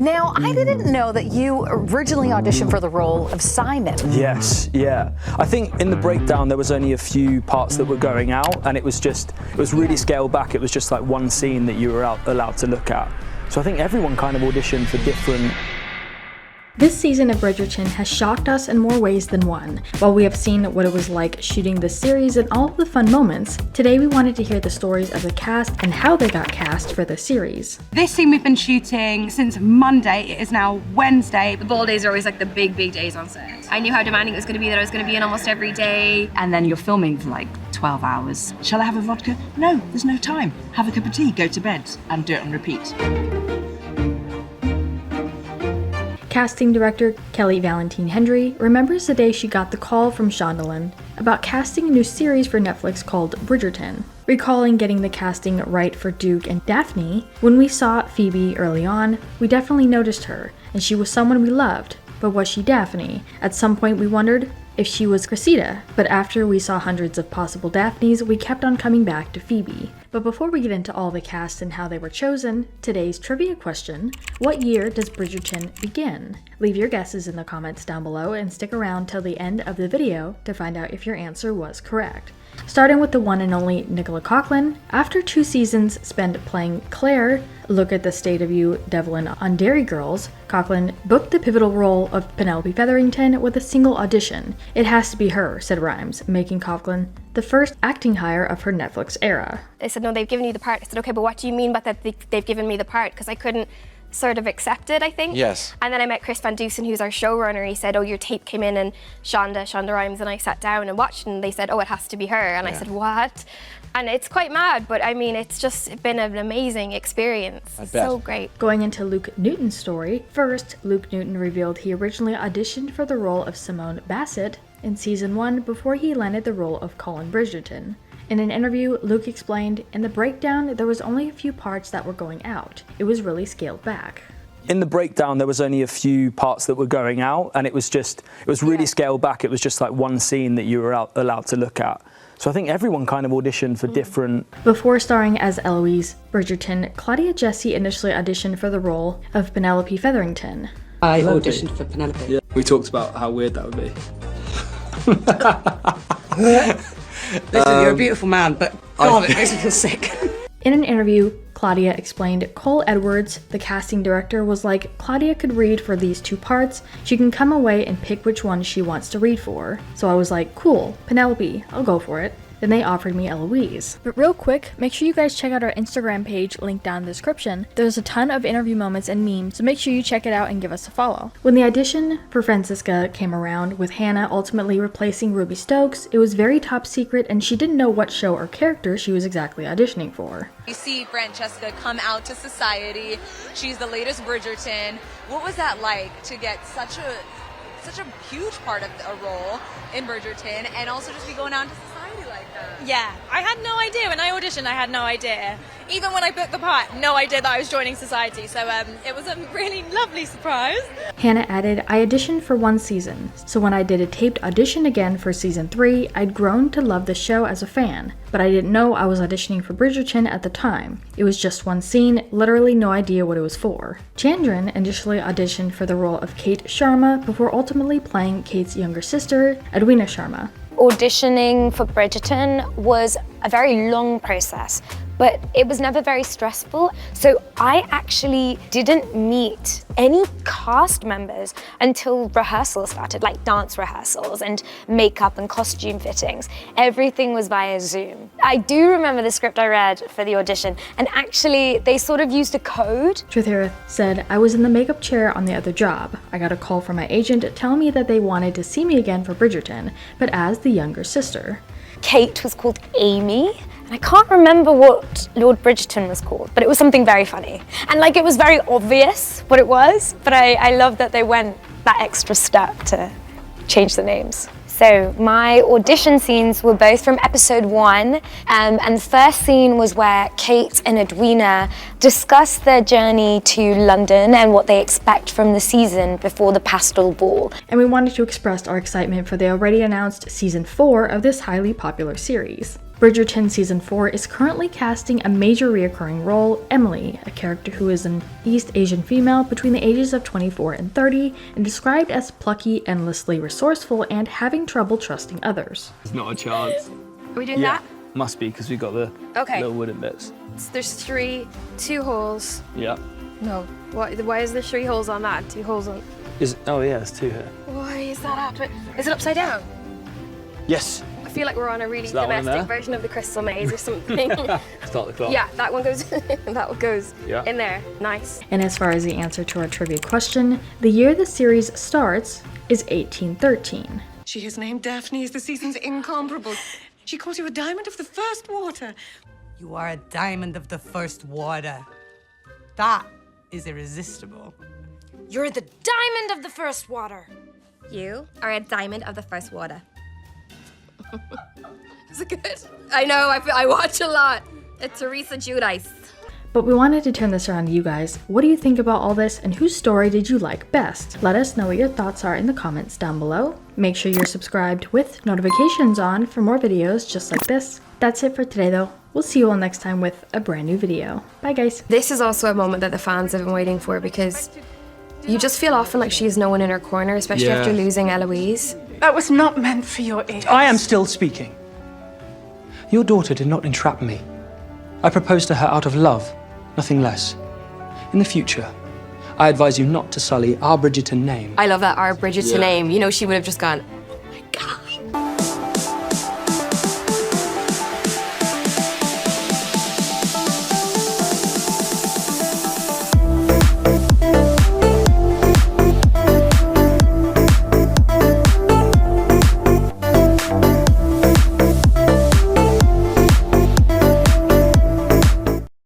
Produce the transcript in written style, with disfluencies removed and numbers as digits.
Now, I didn't know that you originally auditioned for the role of Simon. Yes, yeah. I think in the breakdown there was only a few parts that were going out, and it was really scaled back. It was just like one scene that you were allowed to look at. So I think everyone kind of auditioned for different. This season of Bridgerton has shocked us in more ways than one. While we have seen what it was like shooting this series and all of the fun moments, today we wanted to hear the stories of the cast and how they got cast for the series. This scene we've been shooting since Monday. It is now Wednesday. The ball days are always like the big days on set. I knew how demanding it was going to be, that I was going to be in almost every day. And then you're filming for like 12 hours. Shall I have a vodka? No, there's no time. Have a cup of tea, go to bed, and do it on repeat. Casting director Kelly Valentine Hendry remembers the day she got the call from Shondaland about casting a new series for Netflix called Bridgerton. Recalling getting the casting right for Duke and Daphne, when we saw Phoebe early on, we definitely noticed her, and she was someone we loved. But was she Daphne? At some point we wondered if she was Cressida, but after we saw hundreds of possible Daphnes, we kept on coming back to Phoebe. But before we get into all the cast and how they were chosen, today's trivia question: what year does Bridgerton begin? Leave your guesses in the comments down below and stick around till the end of the video to find out if your answer was correct. Starting with the one and only Nicola Coughlan, after 2 seasons spent playing Claire, Look at the State of You, Devlin on Derry Girls, Coughlan booked the pivotal role of Penelope Featherington with a single audition. It has to be her, said Rhimes, making Coughlan the first acting hire of her Netflix era. They said, no, they've given you the part. I said, okay, but what do you mean by that they've given me the part? Because I couldn't sort of accept it, I think. Yes. And then I met Chris Van Dusen, who's our showrunner. He said, oh, your tape came in, and Shonda Rhimes, and I sat down and watched, and they said, oh, it has to be her. And I said, what? And it's quite mad, but I mean, it's just been an amazing experience. I bet. So great. Going into Luke Newton's story, first, Luke Newton revealed he originally auditioned for the role of Simone Bassett in season 1 before he landed the role of Colin Bridgerton. In an interview, Luke explained, in the breakdown, there was only a few parts that were going out. It was really scaled back. In the breakdown there was only a few parts that were going out, and it was really scaled back. It was just like one scene that you were allowed to look at. So I think everyone kind of auditioned for different. Before starring as Eloise Bridgerton, Claudia Jessie initially auditioned for the role of Penelope Featherington. I auditioned for Penelope. Yeah, we talked about how weird that would be. Listen, you're a beautiful man, but God, it makes me feel sick. In an interview, Claudia explained Cole Edwards, the casting director, was like, Claudia could read for these 2 parts. She can come away and pick which one she wants to read for. So I was like, cool, Penelope, I'll go for it. Then they offered me Eloise. But real quick, make sure you guys check out our Instagram page linked down in the description. There's a ton of interview moments and memes, so make sure you check it out and give us a follow. When the audition for Francisca came around, with Hannah ultimately replacing Ruby Stokes, it was very top secret and she didn't know what show or character she was exactly auditioning for. You see Francesca come out to society. She's the latest Bridgerton. What was that like to get such a huge part of a role in Bridgerton and also just be going out into society like that? Yeah, I had no idea. When I auditioned, I had no idea. Even when I booked the part, no idea that I was joining Society. So it was a really lovely surprise. Hannah added, I auditioned for 1 season, so when I did a taped audition again for season 3, I'd grown to love the show as a fan, but I didn't know I was auditioning for Bridgerton at the time. It was just 1 scene, literally no idea what it was for. Chandran initially auditioned for the role of Kate Sharma before ultimately playing Kate's younger sister, Edwina Sharma. Auditioning for Bridgerton was a very long process, but it was never very stressful. So I actually didn't meet any cast members until rehearsals started, like dance rehearsals and makeup and costume fittings. Everything was via Zoom. I do remember the script I read for the audition, and actually they sort of used a code. Trithira said, I was in the makeup chair on the other job. I got a call from my agent telling me that they wanted to see me again for Bridgerton, but as the younger sister. Kate was called Amy, and I can't remember what Lord Bridgerton was called, but it was something very funny. And like, it was very obvious what it was, but I love that they went that extra step to change the names. So my audition scenes were both from episode 1, and the first scene was where Kate and Edwina discuss their journey to London and what they expect from the season before the pastel ball. And we wanted to express our excitement for the already announced season 4 of this highly popular series. Bridgerton Season 4 is currently casting a major reoccurring role, Emily, a character who is an East Asian female between the ages of 24 and 30, and described as plucky, endlessly resourceful, and having trouble trusting others. There's not a chance. Are we doing that? Must be, because we got the little wooden bits. There's two holes. Yeah. No. Why is there 3 holes on that? 2 holes on... Oh yeah, there's 2 here. Why is that happening? Is it upside down? Yes. I feel like we're on a really that one domestic there? version of the Crystal Maze or something. Start the clock. Yeah, that one goes that one goes Yeah. in there. Nice. And as far as the answer to our trivia question, the year the series starts is 1813. She is named Daphne, is the season's incomparable. She calls you a diamond of the first water. You are a diamond of the first water. That is irresistible. You're the diamond of the first water. You are a diamond of the first water. Is it good? I know, I watch a lot. It's Teresa Giudice. But we wanted to turn this around to you guys. What do you think about all this, and whose story did you like best? Let us know what your thoughts are in the comments down below. Make sure you're subscribed with notifications on for more videos just like this. That's it for today though. We'll see you all next time with a brand new video. Bye guys. This is also a moment that the fans have been waiting for, because you just feel often like she's no one in her corner, especially after losing Eloise. That was not meant for your ears. I am still speaking. Your daughter did not entrap me. I proposed to her out of love, nothing less. In the future, I advise you not to sully our Bridgerton name. I love that, our Bridgerton name. You know, she would have just gone,